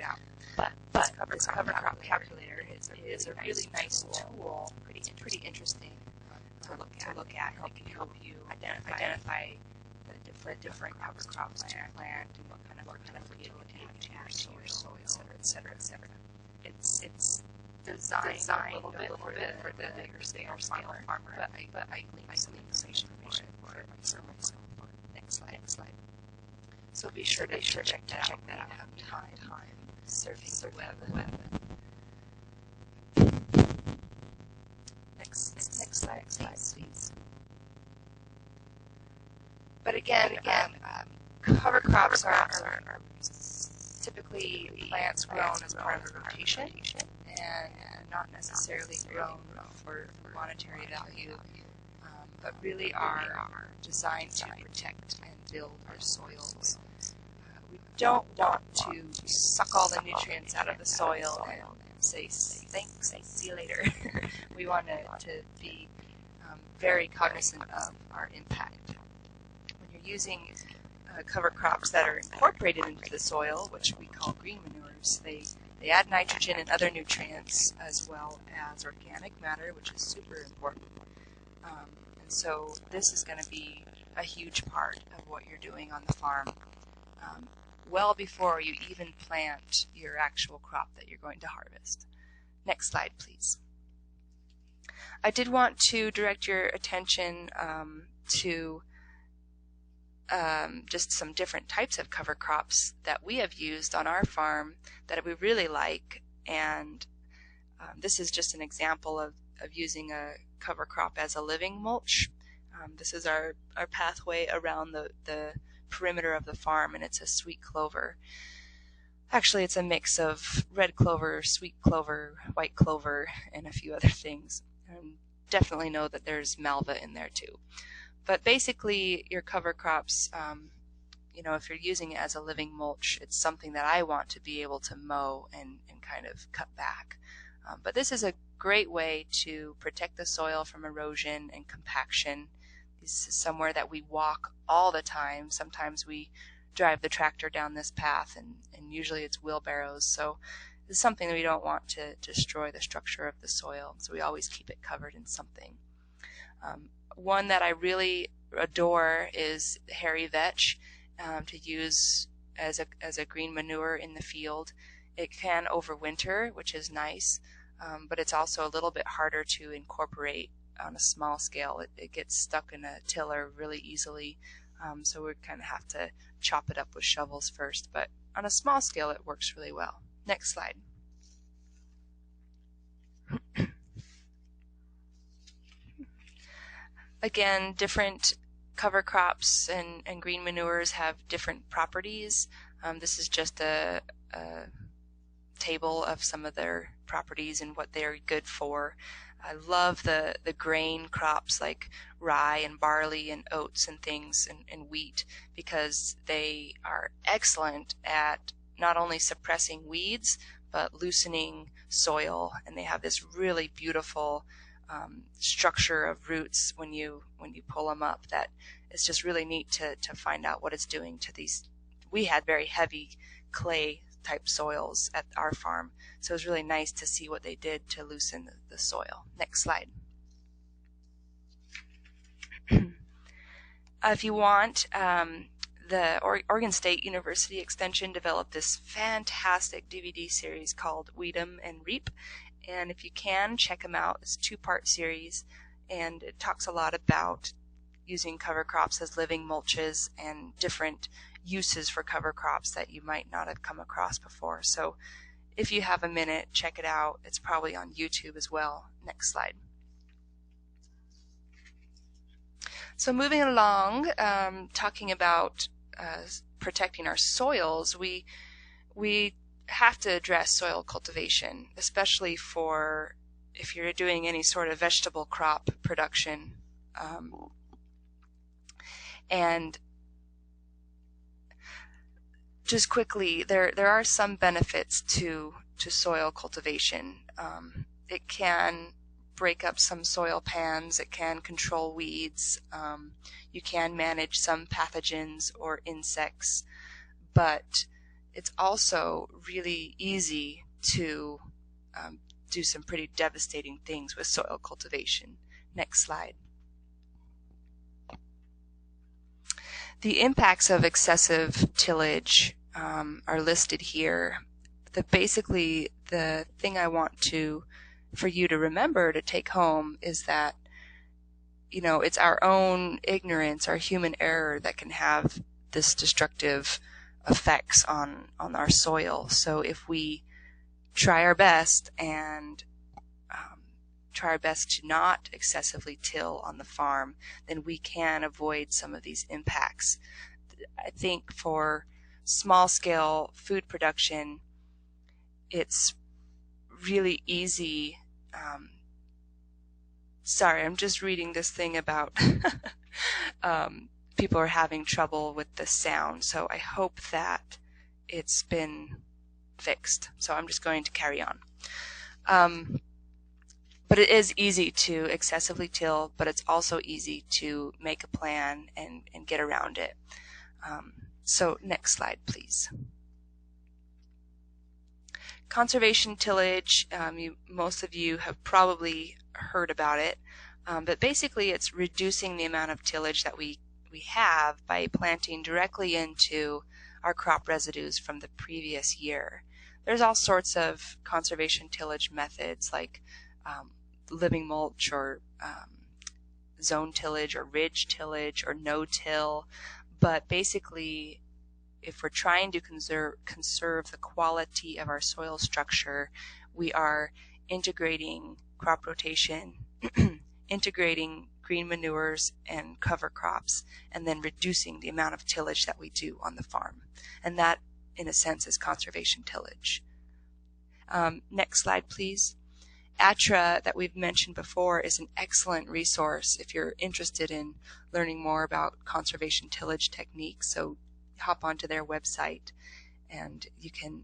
out. But this cover crop calculator is a really nice tool, pretty interesting to look at. It can help you identify the different cover crops to plant and what kind of yield and add to your soil, etc. It's designed a little bit for the bigger scale farmer, but I linked some information for it myself. Next slide. So be sure to check that out when you have time surfing the web. Next slide, please. But again, cover crops are typically plants grown as part of a rotation and not necessarily grown for monetary value, but really are designed to protect and build our soils. We don't want to suck all the nutrients out of the soil and say thanks, see you later. We want to be very cognizant of our impact. When you're using cover crops that are incorporated into the soil, which we call green manures, they add nitrogen and other nutrients as well as organic matter, which is super important. And so this is going to be a huge part of what you're doing on the farm, well before you even plant your actual crop that you're going to harvest. Next slide, please. I did want to direct your attention to just some different types of cover crops that we have used on our farm that we really like, and this is just an example of using a cover crop as a living mulch. This is our pathway around the perimeter of the farm, and it's a sweet clover. Actually, it's a mix of red clover, sweet clover, white clover, and a few other things. And definitely know that there's malva in there too. But basically, your cover crops, if you're using it as a living mulch, it's something that I want to be able to mow and kind of cut back. But this is a great way to protect the soil from erosion and compaction. This is somewhere that we walk all the time. Sometimes we drive the tractor down this path, and usually it's wheelbarrows. So this is something that we don't want to destroy the structure of the soil. So we always keep it covered in something. One that I really adore is hairy vetch, to use as a green manure in the field. It can overwinter, which is nice, but it's also a little bit harder to incorporate on a small scale. It gets stuck in a tiller really easily, so we kind of have to chop it up with shovels first, but on a small scale it works really well. Next slide. Again, different cover crops and green manures have different properties. This is just a table of some of their properties and what they're good for. I love the grain crops like rye and barley and oats and things and wheat, because they are excellent at not only suppressing weeds but loosening soil, and they have this really beautiful structure of roots when you pull them up that it's just really neat to find out what it's doing to these. We had very heavy clay type soils at our farm, so it was really nice to see what they did to loosen the soil. Next slide. If you want, the Oregon State University Extension developed this fantastic DVD series called Weed 'em and Reap, and if you can, check them out. It's a 2-part series, and it talks a lot about using cover crops as living mulches and different uses for cover crops that you might not have come across before. So if you have a minute, check it out. It's probably on YouTube as well. Next slide. So moving along, talking about protecting our soils, we have to address soil cultivation, especially for if you're doing any sort of vegetable crop production. And just quickly, there are some benefits to soil cultivation. It can break up some soil pans, it can control weeds, you can manage some pathogens or insects, but it's also really easy to do some pretty devastating things with soil cultivation. Next slide. The impacts of excessive tillage are listed here. Basically, the thing I want for you to remember to take home is that, it's our own ignorance, our human error that can have this destructive effects on our soil. So if we try our best and try our best to not excessively till on the farm, then we can avoid some of these impacts. I think for small-scale food production, it's really easy. Sorry, I'm just reading this thing about people are having trouble with the sound, so I hope that it's been fixed. So I'm just going to carry on. But it is easy to excessively till, but it's also easy to make a plan and get around it. So next slide, please. Conservation tillage, most of you have probably heard about it, but basically it's reducing the amount of tillage that we have by planting directly into our crop residues from the previous year. There's all sorts of conservation tillage methods like living mulch or zone tillage or ridge tillage or no-till, but basically if we're trying to conserve the quality of our soil structure, we are integrating crop rotation, integrating green manures and cover crops, and then reducing the amount of tillage that we do on the farm. And that, in a sense, is conservation tillage. Next slide, please. ATRA, that we've mentioned before, is an excellent resource if you're interested in learning more about conservation tillage techniques. So hop onto their website and you can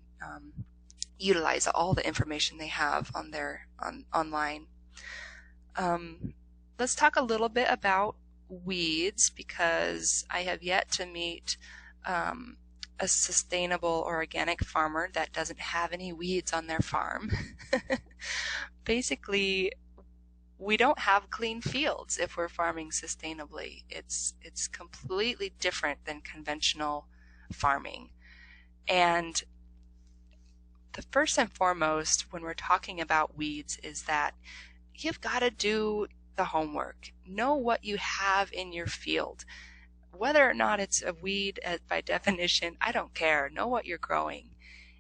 utilize all the information they have on online. Let's talk a little bit about weeds, because I have yet to meet a sustainable or organic farmer that doesn't have any weeds on their farm. Basically, we don't have clean fields if we're farming sustainably. It's completely different than conventional farming. And the first and foremost when we're talking about weeds is that you've got to do the homework. Know what you have in your field. Whether or not it's a weed by definition, I don't care. Know what you're growing.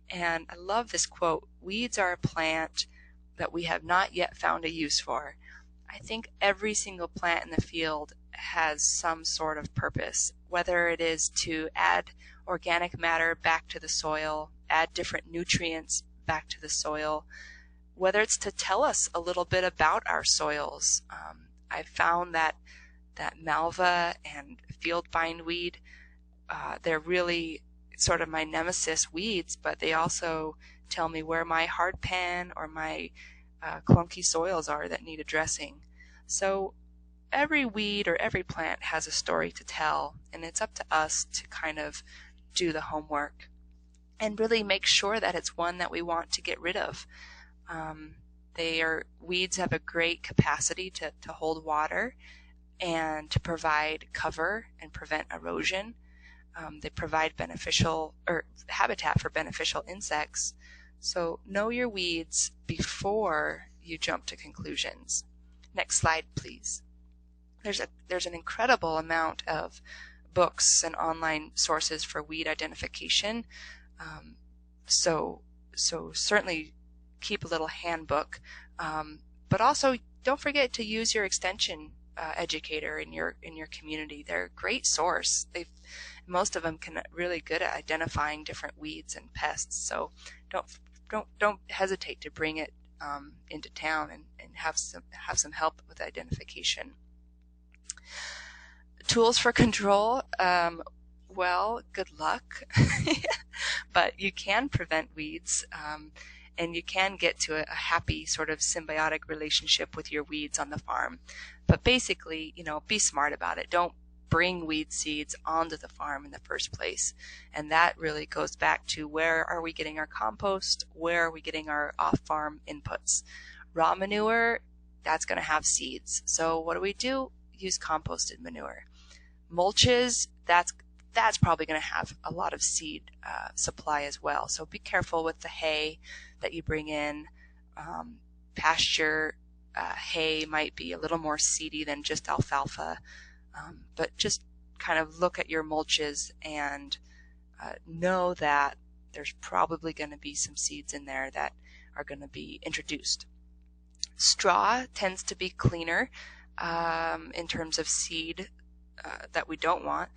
And I love this quote, "Weeds are a plant that we have not yet found a use for." I think every single plant in the field has some sort of purpose, whether it is to add organic matter back to the soil, add different nutrients back to the soil, whether it's to tell us a little bit about our soils. I've found that malva and field bindweed, they're really sort of my nemesis weeds, but they also tell me where my hardpan or my clunky soils are that need addressing. So every weed or every plant has a story to tell, and it's up to us to kind of do the homework and really make sure that it's one that we want to get rid of. Weeds have a great capacity to hold water and to provide cover and prevent erosion. They provide beneficial habitat for beneficial insects. So know your weeds before you jump to conclusions. Next slide, please. There's an incredible amount of books and online sources for weed identification. So certainly keep a little handbook, but also don't forget to use your extension educator in your community. They're a great source. Most of them can really good at identifying different weeds and pests. So don't hesitate to bring it into town and have some help with identification. Tools for control. Well, good luck. But you can prevent weeds, and you can get to a happy sort of symbiotic relationship with your weeds on the farm. But basically, be smart about it. Don't bring weed seeds onto the farm in the first place. And that really goes back to where are we getting our compost, where are we getting our off-farm inputs. Raw manure, that's going to have seeds. So what do? Use composted manure. Mulches, that's probably going to have a lot of seed supply as well. So be careful with the hay that you bring in. Pasture hay might be a little more seedy than just alfalfa, but just kind of look at your mulches and know that there's probably going to be some seeds in there that are going to be introduced. Straw tends to be cleaner in terms of seed that we don't want,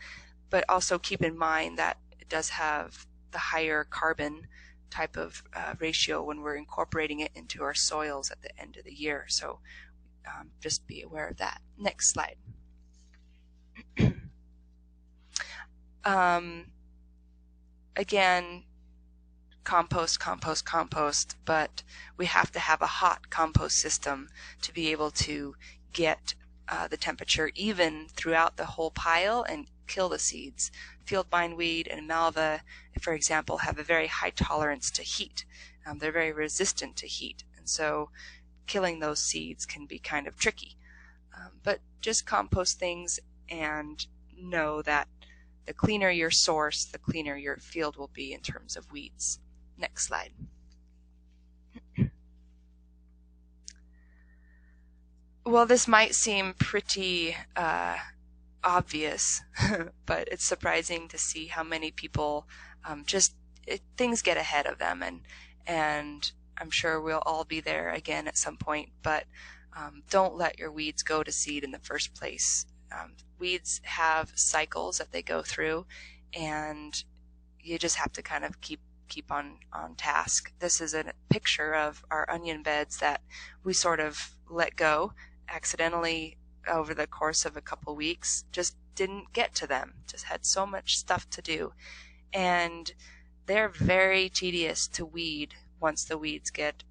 but also keep in mind that it does have the higher carbon type of ratio when we're incorporating it into our soils at the end of the year. So just be aware of that. Next slide. Again, compost, but we have to have a hot compost system to be able to get the temperature even throughout the whole pile and kill the seeds. Field bindweed and malva, for example, have a very high tolerance to heat. They're very resistant to heat, and so killing those seeds can be kind of tricky. But just compost things and know that the cleaner your source, the cleaner your field will be in terms of weeds. Next slide. Well, this might seem pretty obvious, but it's surprising to see how many people things get ahead of them, and I'm sure we'll all be there again at some point, but don't let your weeds go to seed in the first place. Weeds have cycles that they go through, and you just have to kind of keep on task. This is a picture of our onion beds that we sort of let go accidentally over the course of a couple weeks. Just didn't get to them, just had so much stuff to do, and they're very tedious to weed once the weeds get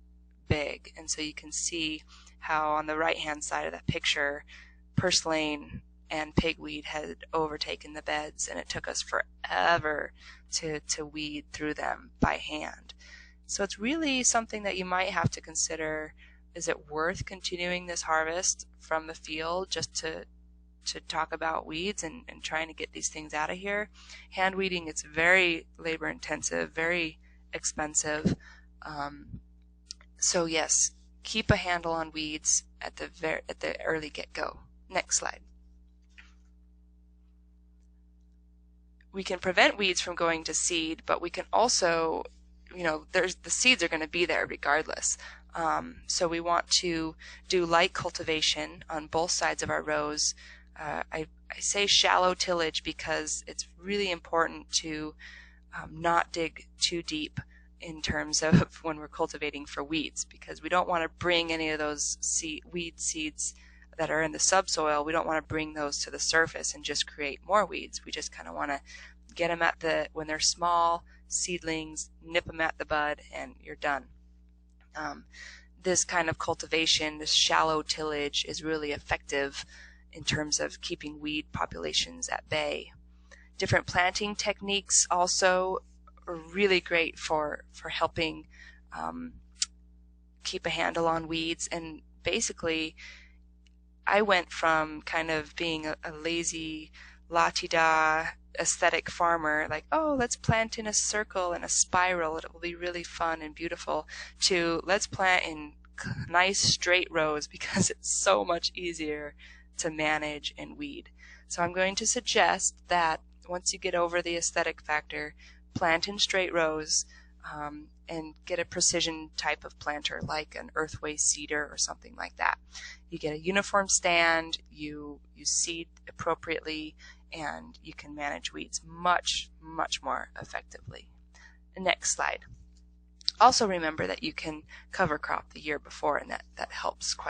big. And so you can see how on the right hand side of that picture, purslane and pigweed had overtaken the beds, and it took us forever to weed through them by hand. So it's really something that you might have to consider. Is it worth continuing this harvest from the field just to talk about weeds and trying to get these things out of here? Hand weeding, it's very labor intensive, very expensive. So yes, keep a handle on weeds at the early get-go. Next slide. We can prevent weeds from going to seed, but we can also, the seeds are going to be there regardless. So we want to do light cultivation on both sides of our rows. I say shallow tillage because it's really important to not dig too deep in terms of when we're cultivating for weeds, because we don't want to bring any of those weed seeds that are in the subsoil, we don't want to bring those to the surface and just create more weeds. We just kind of want to get them when they're small seedlings, nip them at the bud, and you're done. This kind of cultivation, this shallow tillage, is really effective in terms of keeping weed populations at bay. Different planting techniques also are really great for helping keep a handle on weeds. And basically, I went from kind of being a lazy, la-ti-da aesthetic farmer, like, oh, let's plant in a circle and a spiral, it will be really fun and beautiful, to let's plant in nice straight rows because it's so much easier to manage and weed. So I'm going to suggest that once you get over the aesthetic factor, plant in straight rows and get a precision type of planter like an earthway cedar or something like that. You get a uniform stand, you seed appropriately, and you can manage weeds much, much more effectively. Next slide. Also remember that you can cover crop the year before, and that helps quite